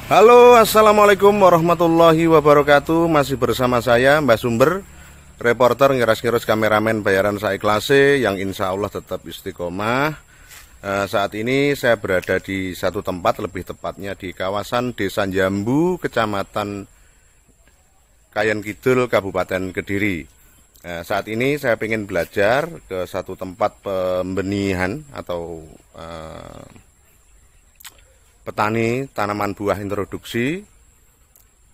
Halo, assalamualaikum warahmatullahi wabarakatuh. Masih bersama saya Mbah Sumber, reporter ngeras-ngeras kameramen bayaran saiklase yang insya Allah tetap istiqomah. Saat ini saya berada di satu tempat, lebih tepatnya di kawasan Desa Jambu, Kecamatan Kayen Kidul, Kabupaten Kediri. Saat ini saya ingin belajar ke satu tempat pembenihan atau petani tanaman buah introduksi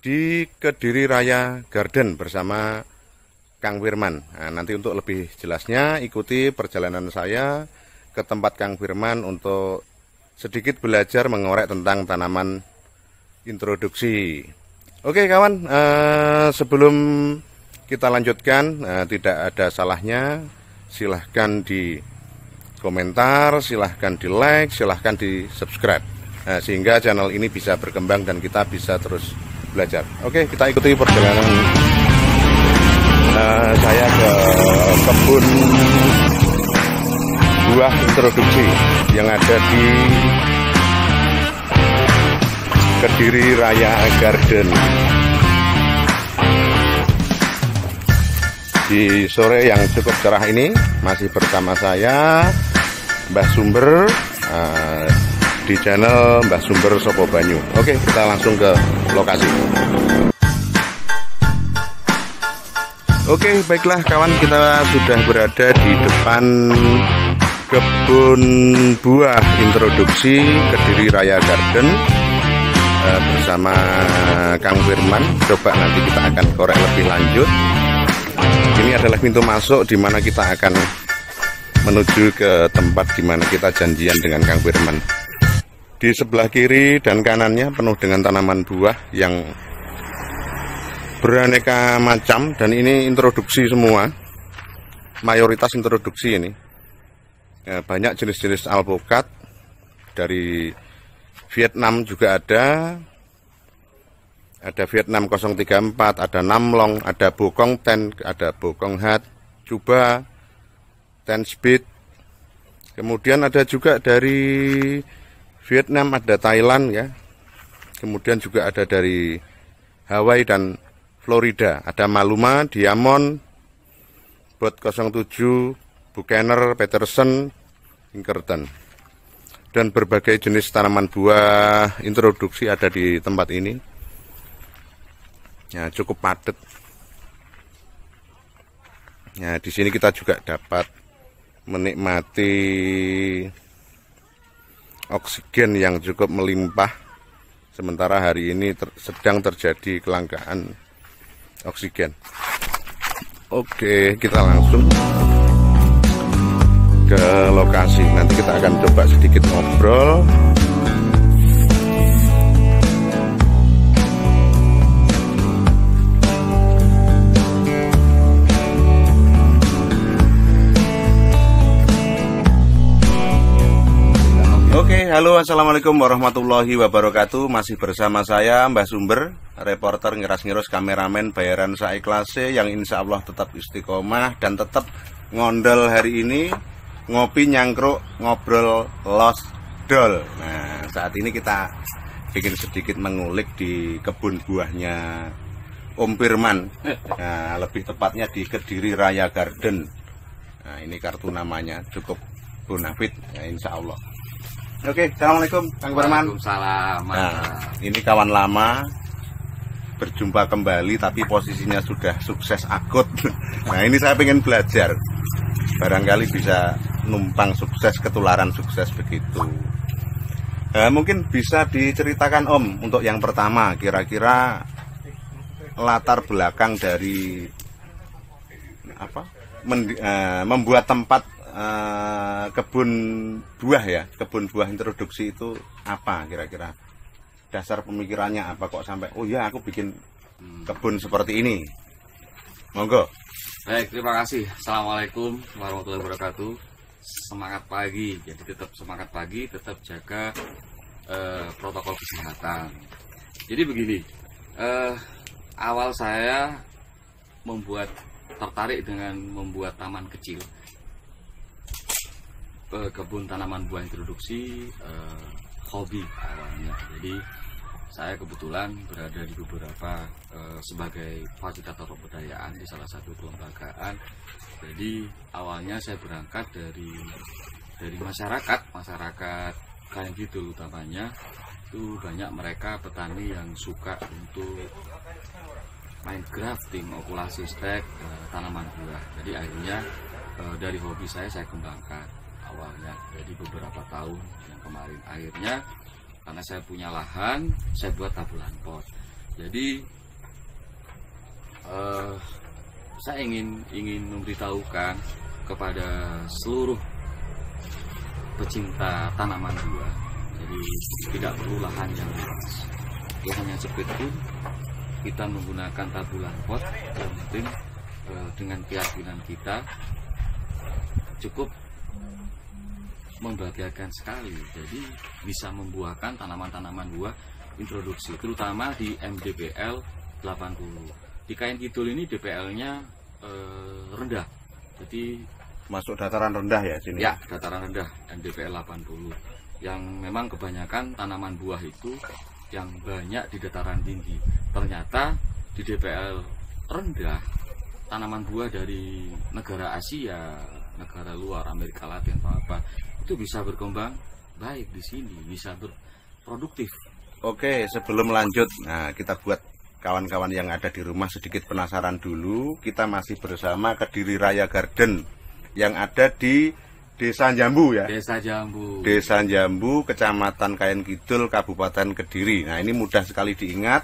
di Kediri Raya Garden bersama Kang Firman. Nanti untuk lebih jelasnya ikuti perjalanan saya ke tempat Kang Firman untuk sedikit belajar mengorek tentang tanaman introduksi. Oke kawan, sebelum kita lanjutkan, tidak ada salahnya silahkan di komentar, silahkan di like, silahkan di subscribe. Sehingga channel ini bisa berkembang dan kita bisa terus belajar. Oke, kita ikuti perjalanan saya ke kebun buah introduksi yang ada di Kediri Raya Garden. Di sore yang cukup cerah ini masih bersama saya Mbah Sumber di channel Mbah Sumber Sopo Banyu. Oke, kita langsung ke lokasi. Oke, baiklah kawan, kita sudah berada di depan kebun buah introduksi Kediri Raya Garden bersama Kang Firman. Coba nanti kita akan korek lebih lanjut. Ini adalah pintu masuk di mana kita akan menuju ke tempat di mana kita janjian dengan Kang Firman. Di sebelah kiri dan kanannya penuh dengan tanaman buah yang beraneka macam, dan ini introduksi semua, mayoritas introduksi ini. Banyak jenis-jenis alpukat, dari Vietnam juga ada Vietnam 034, ada Namlong, ada Bokong Ten, ada Bokong Hat, Cuba, Ten Speed. Kemudian ada juga dari Vietnam, ada Thailand ya. Kemudian juga ada dari Hawaii dan Florida. Ada Maluma, Diamond, Bot 07, Buchaner, Peterson, Pinkerton. Dan berbagai jenis tanaman buah introduksi ada di tempat ini. Ya, cukup padat. Ya, di sini kita juga dapat menikmati oksigen yang cukup melimpah, sementara hari ini sedang terjadi kelangkaan oksigen. Oke, kita langsung ke lokasi. Nanti kita akan coba sedikit ngobrol. Oke, halo, assalamualaikum warahmatullahi wabarakatuh. Masih bersama saya Mbah Sumber, reporter ngeras-ngeras kameramen bayaran saiklase yang insya Allah tetap istiqomah dan tetap ngondol hari ini, ngopi nyangkruk ngobrol los dol. Nah, saat ini kita bikin sedikit mengulik di kebun buahnya Om Firman. Nah, lebih tepatnya di Kediri Raya Garden. Nah, ini kartu namanya cukup bonafit ya, insya Allah. Oke, assalamualaikum Kang Firman. Waalaikumsalam. Nah, ini kawan lama berjumpa kembali, tapi posisinya sudah sukses akut. Nah, ini saya pengen belajar, barangkali bisa numpang sukses, ketularan sukses begitu. Mungkin bisa diceritakan Om untuk yang pertama, kira-kira latar belakang dari apa membuat tempat kebun buah ya, kebun buah introduksi itu apa kira-kira? Dasar pemikirannya apa kok sampai oh ya aku bikin kebun seperti ini? Monggo. Baik, terima kasih. Assalamualaikum warahmatullahi wabarakatuh. Semangat pagi, jadi tetap semangat pagi, tetap jaga protokol kesehatan. Jadi begini, awal saya tertarik dengan membuat taman kecil, kebun tanaman buah introduksi, hobi awalnya. Jadi saya kebetulan berada di beberapa sebagai fasilitator pemberdayaan di salah satu kelembagaan. Jadi awalnya saya berangkat dari masyarakat Kayan Kidul utamanya. Itu banyak mereka petani yang suka untuk main grafting, okulasi stek tanaman buah. Jadi akhirnya dari hobi saya kembangkan awalnya. Jadi beberapa tahun yang kemarin akhirnya karena saya punya lahan, saya buat tabulan pot. Jadi saya ingin memberitahukan kepada seluruh pecinta tanaman buah. Jadi tidak perlu lahan yang luas, lahan yang sempit pun kita menggunakan tabulan pot. Yang penting dengan keyakinan kita cukup membahagiakan sekali. Jadi bisa membuahkan tanaman-tanaman buah introduksi, terutama di MDPL 80. Di Kayan Kidul ini DPL-nya rendah. Jadi Masuk dataran rendah ya sini? Ya, dataran rendah MDPL 80. Yang memang kebanyakan tanaman buah itu yang banyak di dataran tinggi. Ternyata di DPL rendah, tanaman buah dari negara Asia, negara luar, Amerika Latin atau apa, itu bisa berkembang baik di sini, bisa berproduktif. Oke, sebelum lanjut, nah kita buat kawan-kawan yang ada di rumah sedikit penasaran dulu. Kita masih bersama Kediri Raya Garden yang ada di Desa Jambu ya. Desa Jambu. Desa Jambu, Kecamatan Kayan Kidul, Kabupaten Kediri. Nah, ini mudah sekali diingat.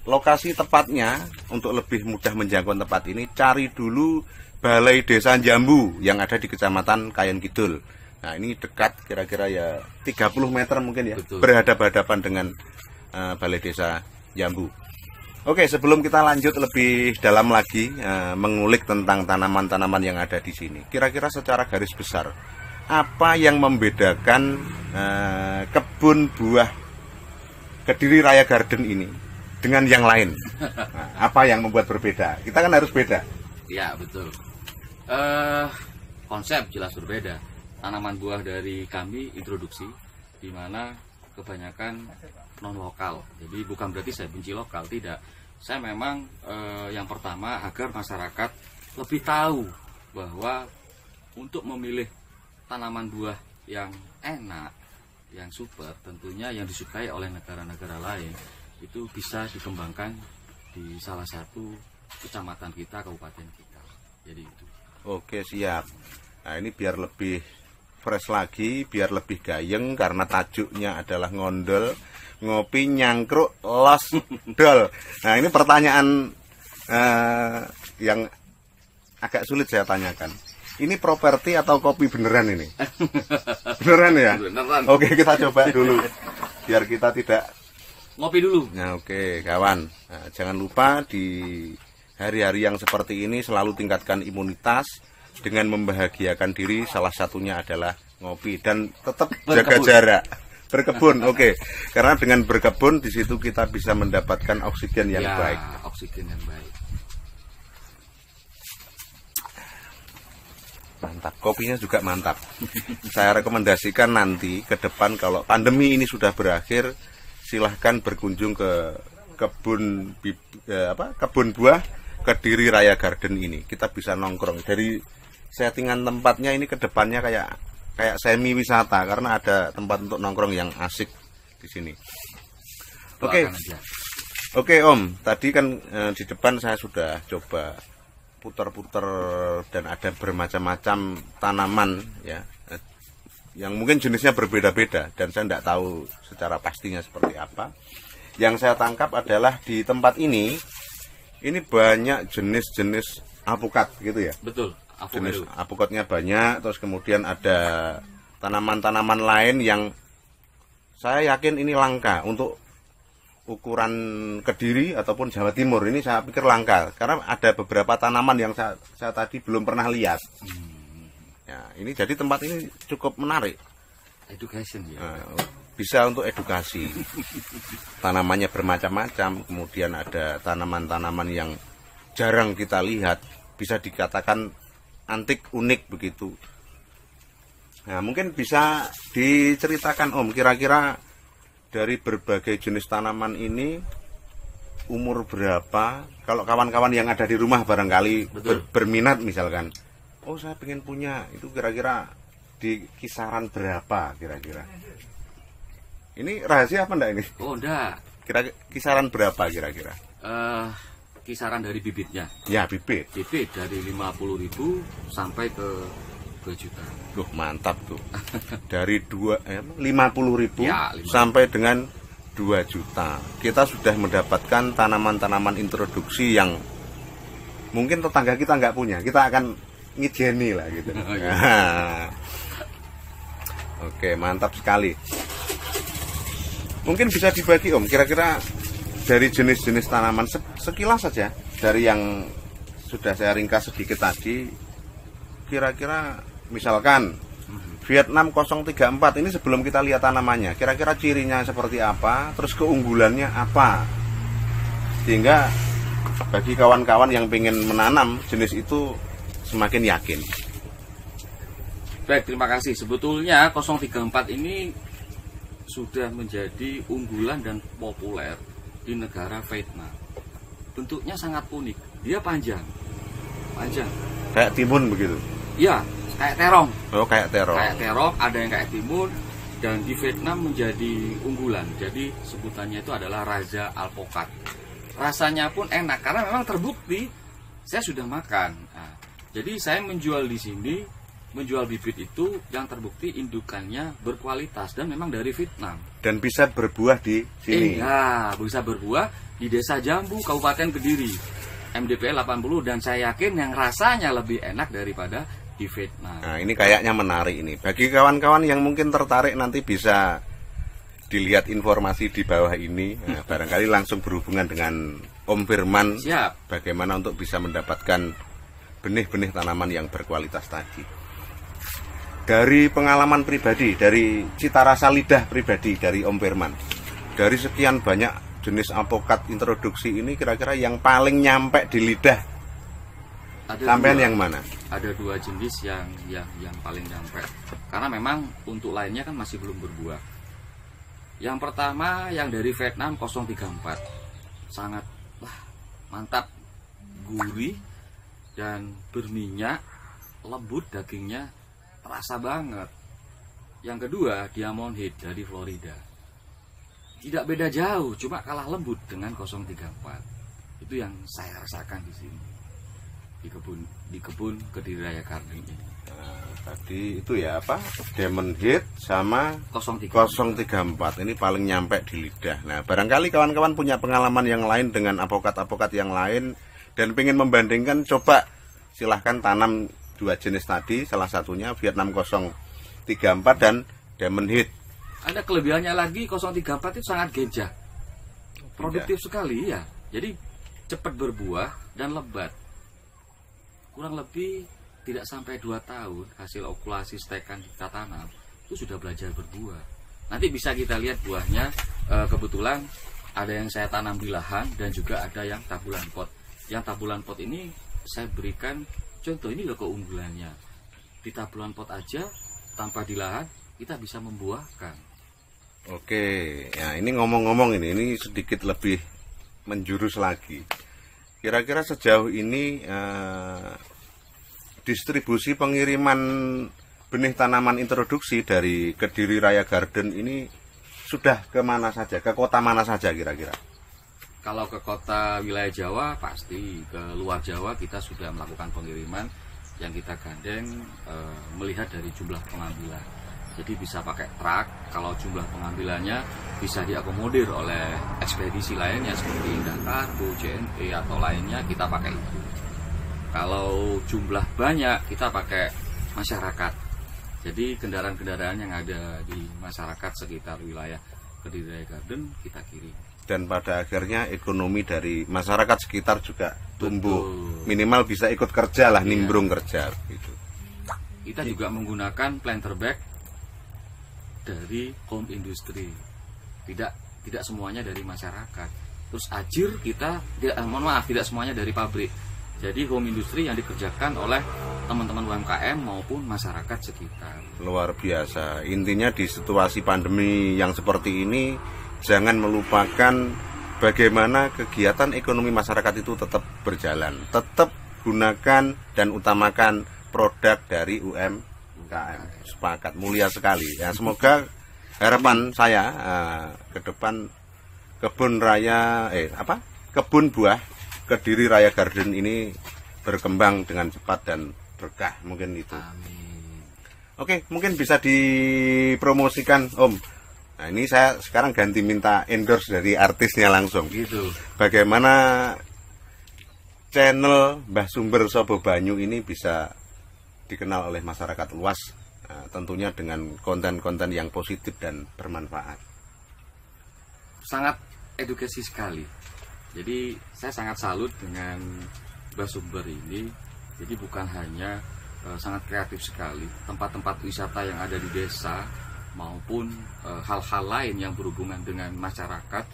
Lokasi tepatnya untuk lebih mudah menjangkau tempat ini, cari dulu Balai Desa Jambu yang ada di Kecamatan Kayan Kidul. Nah, ini dekat kira-kira ya 30 meter mungkin ya. Betul. Berhadapan-hadapan dengan Balai Desa Jambu. Oke, sebelum kita lanjut lebih dalam lagi mengulik tentang tanaman-tanaman yang ada di sini, kira-kira secara garis besar apa yang membedakan kebun buah Kediri Raya Garden ini dengan yang lain? Nah, apa yang membuat berbeda? Kita kan harus beda. Ya, betul. Konsep jelas berbeda. Tanaman buah dari kami introduksi, di mana kebanyakan non lokal. Jadi bukan berarti saya benci lokal, tidak. Saya memang yang pertama agar masyarakat lebih tahu bahwa untuk memilih tanaman buah yang enak, yang super, tentunya yang disukai oleh negara-negara lain, itu bisa dikembangkan di salah satu kecamatan kita, kabupaten kita. Jadi itu. Oke, siap. Nah, ini biar lebih fresh lagi, biar lebih gayeng karena tajuknya adalah ngondol, ngopi nyangkruk los dol. Nah, ini pertanyaan yang agak sulit saya tanyakan. Ini properti atau kopi beneran ini? Beneran ya? Beneran. Oke, kita coba dulu biar kita tidak Ngopi dulu. Nah, oke, kawan. Nah, jangan lupa di hari-hari yang seperti ini selalu tingkatkan imunitas dengan membahagiakan diri. Salah satunya adalah ngopi dan tetap jaga jarak. Berkebun, oke. Karena dengan berkebun di situ kita bisa mendapatkan oksigen yang baik. Oksigen yang baik. Mantap, kopinya juga mantap. Saya rekomendasikan nanti ke depan kalau pandemi ini sudah berakhir, silahkan berkunjung ke kebun buah Kediri Raya Garden ini. Kita bisa nongkrong. Dari settingan tempatnya ini ke depannya kayak semi wisata karena ada tempat untuk nongkrong yang asik di sini. Oke. Oke, Om. Tadi kan di depan saya sudah coba putar-putar dan ada bermacam-macam tanaman ya. Yang mungkin jenisnya berbeda-beda dan saya tidak tahu secara pastinya seperti apa. Yang saya tangkap adalah di tempat ini banyak jenis-jenis alpukat gitu ya. Betul. Jenis alpukatnya banyak, terus kemudian ada tanaman-tanaman lain yang saya yakin ini langka untuk ukuran Kediri ataupun Jawa Timur. Ini saya pikir langka karena ada beberapa tanaman yang saya tadi belum pernah lihat. Ya, ini jadi tempat ini cukup menarik. Education ya. Nah, bisa untuk edukasi. Tanamannya bermacam-macam, kemudian ada tanaman-tanaman yang jarang kita lihat, bisa dikatakan antik, unik begitu. Nah, mungkin bisa diceritakan Om, kira-kira dari berbagai jenis tanaman ini umur berapa? Kalau kawan-kawan yang ada di rumah barangkali berminat misalkan, oh saya pengen punya, itu kira-kira di kisaran berapa kira-kira? Ini rahasia apa enggak ini? Oh enggak. Kisaran berapa kira-kira? Kisaran dari bibitnya. Ya, bibit. Bibit dari 50.000 sampai ke 2 juta. Loh, mantap tuh. Dari 50.000 Ya, sampai dengan 2 juta. Kita sudah mendapatkan tanaman-tanaman introduksi yang mungkin tetangga kita nggak punya. Kita akan ngijeni lah gitu. Oh, iya. Oke, mantap sekali. Mungkin bisa dibagi Om, kira-kira dari jenis-jenis tanaman sekilas saja, dari yang sudah saya ringkas sedikit tadi, kira-kira misalkan Vietnam 034 ini sebelum kita lihat tanamannya, kira-kira cirinya seperti apa, terus keunggulannya apa, sehingga bagi kawan-kawan yang ingin menanam jenis itu semakin yakin. Baik, terima kasih. Sebetulnya 034 ini sudah menjadi unggulan dan populer di negara Vietnam. Bentuknya sangat unik. Dia panjang. Kayak timun begitu. Iya, kayak terong. Oh, kayak terong. Kayak terong, ada yang kayak timun, dan di Vietnam menjadi unggulan. Jadi sebutannya itu adalah Raja Alpukat. Rasanya pun enak karena memang terbukti saya sudah makan. Nah, jadi saya menjual di sini, menjual bibit itu yang terbukti indukannya berkualitas dan memang dari Vietnam. Dan bisa berbuah di sini. Iya, bisa berbuah di Desa Jambu, Kabupaten Kediri. MDPL 80, dan saya yakin yang rasanya lebih enak daripada di Vietnam. Nah, ini kayaknya menarik ini. Bagi kawan-kawan yang mungkin tertarik, nanti bisa dilihat informasi di bawah ini. Nah, barangkali langsung berhubungan dengan Om Firman. Siap. Bagaimana untuk bisa mendapatkan benih-benih tanaman yang berkualitas tadi. Dari pengalaman pribadi, dari cita rasa lidah pribadi dari Om Firman, dari sekian banyak jenis alpukat introduksi ini, kira-kira yang paling nyampe di lidah sampean yang mana? Ada 2 jenis yang paling nyampe, karena memang untuk lainnya kan masih belum berbuah. Yang pertama yang dari Vietnam 034, sangat mantap, gurih dan berminyak, lembut dagingnya, terasa banget. Yang kedua Diamond Head dari Florida, tidak beda jauh, cuma kalah lembut dengan 034. Itu yang saya rasakan di sini, di kebun Kediri Raya Garden ini. Tadi itu ya apa? Diamond Head sama 034 ini paling nyampe di lidah. Nah, barangkali kawan-kawan punya pengalaman yang lain dengan alpukat-alpukat yang lain dan pengen membandingkan, coba silahkan tanam 2 jenis tadi, salah satunya Vietnam 034 dan Diamond Head. Ada kelebihannya lagi, 034 itu sangat gejah, produktif sekali ya. Jadi cepat berbuah dan lebat. Kurang lebih tidak sampai 2 tahun hasil okulasi stekan kita tanam itu sudah belajar berbuah. Nanti bisa kita lihat buahnya. Kebetulan ada yang saya tanam di lahan dan juga ada yang tabulan pot. Yang tabulan pot ini saya berikan contoh, ini loh keunggulannya. Di tabulan pot aja tanpa di lahan kita bisa membuahkan. Oke, ya ini ngomong-ngomong ini sedikit lebih menjurus lagi. Kira-kira sejauh ini distribusi pengiriman benih tanaman introduksi dari Kediri Raya Garden ini sudah kemana saja, ke kota mana saja kira-kira? Kalau ke kota wilayah Jawa pasti, ke luar Jawa kita sudah melakukan pengiriman yang kita gandeng melihat dari jumlah pengambilan. Jadi bisa pakai truk, kalau jumlah pengambilannya bisa diakomodir oleh ekspedisi lainnya seperti Indah Kargo, JNE atau lainnya, kita pakai itu. Kalau jumlah banyak kita pakai masyarakat. Jadi kendaraan-kendaraan yang ada di masyarakat sekitar wilayah Kediri Raya Garden kita kirim. Dan pada akhirnya ekonomi dari masyarakat sekitar juga tumbuh. Betul. Minimal bisa ikut kerja lah, nimbrung kerja gitu. Kita juga menggunakan planter bag dari home industry. Tidak semuanya dari masyarakat. Terus ajir kita tidak semuanya dari pabrik. Jadi home industry yang dikerjakan oleh teman-teman UMKM maupun masyarakat sekitar. Luar biasa. Intinya di situasi pandemi yang seperti ini, jangan melupakan bagaimana kegiatan ekonomi masyarakat itu tetap berjalan. Tetap gunakan dan utamakan produk dari UMKM. Sepakat, mulia sekali. Ya, semoga harapan saya ke depan kebun buah Kediri Raya Garden ini berkembang dengan cepat dan berkah, mungkin itu. Amin. Oke, mungkin bisa dipromosikan Om. Nah, ini saya sekarang ganti minta endorse dari artisnya langsung. Gitu. Bagaimana channel Mbah Sumber Sobo Banyu ini bisa dikenal oleh masyarakat luas, tentunya dengan konten-konten yang positif dan bermanfaat. Sangat edukasi sekali. Jadi saya sangat salut dengan Mbah Sumber ini. Jadi bukan hanya sangat kreatif sekali, tempat-tempat wisata yang ada di desa maupun hal-hal lain yang berhubungan dengan masyarakat,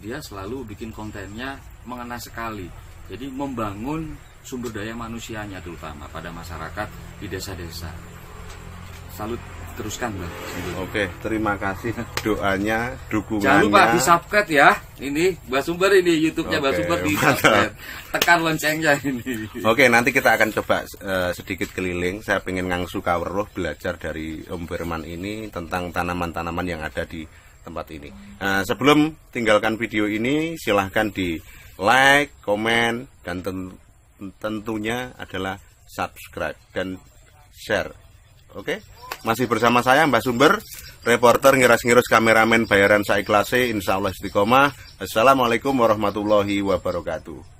dia selalu bikin kontennya mengena sekali. Jadi membangun sumber daya manusianya terutama pada masyarakat di desa-desa. Salut, teruskan Mbak. Oke, terima kasih doanya, dukungannya. Jangan lupa di subscribe ya. Ini Mbak Sumber, ini YouTube-nya Mbak Sumber, di subscribe. Tekan loncengnya ini. Oke, nanti kita akan coba sedikit keliling. Saya pengen ngangsu kaweruh belajar dari Om Firman ini tentang tanaman-tanaman yang ada di tempat ini. Sebelum tinggalkan video ini, silahkan di like, komen, dan tentunya adalah subscribe dan share. Oke, masih bersama saya Mbah Sumber, reporter ngiras-ngirus, kameramen bayaran saiklase, insyaallah istiqomah. Assalamualaikum warahmatullahi wabarakatuh.